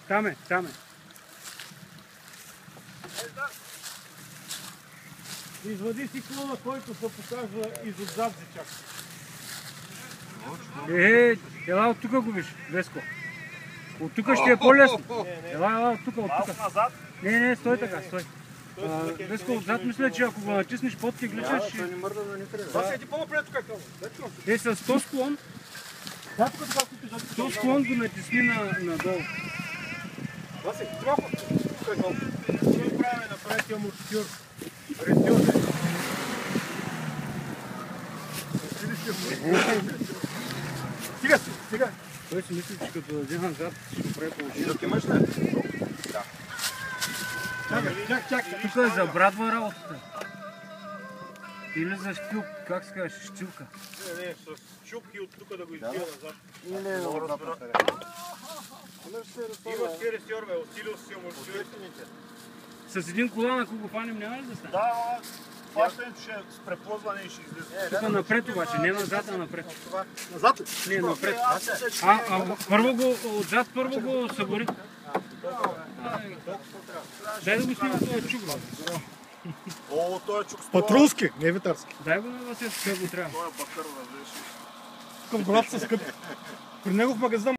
Там е. Извади си клона, който се показва изотзад зечак. Ела от тук го виж, Веско. От тук ще е по-лесно. Ела от тук. Назад? Не, стой така, стой. Веско, отзад мисля, че ако го натиснеш под ти гличаш, ще... Това си по-напред тук. С този склон, този склон го натисни надолу. Васи, това ще правим напред и амортизьор. Редиоз. Стига. Той си мисли, че като даде назад, ще прави положение. Тук имаш ли? Чакай. Тук е за брадва работата. Или за щилка, как се казваш, щилка. Не, с чук и от тук да го избия назад. Не, Има сферестьор, бе, усилил си амортизьорите. С един колан, ако го фанем, няма ли да стане? Да, плащането ще е с преползване и ще излиза. Тук напред обаче, не назад, а напред. Назад? Не, напред. Отзад първо го събори. Дай да го снимам този чук, бе. О, той е чук с Патрулски, не ветарски. Дай го на Василев, как го трябва. Той е бакър, разбираш. Към гората са скъпи. При него в магазина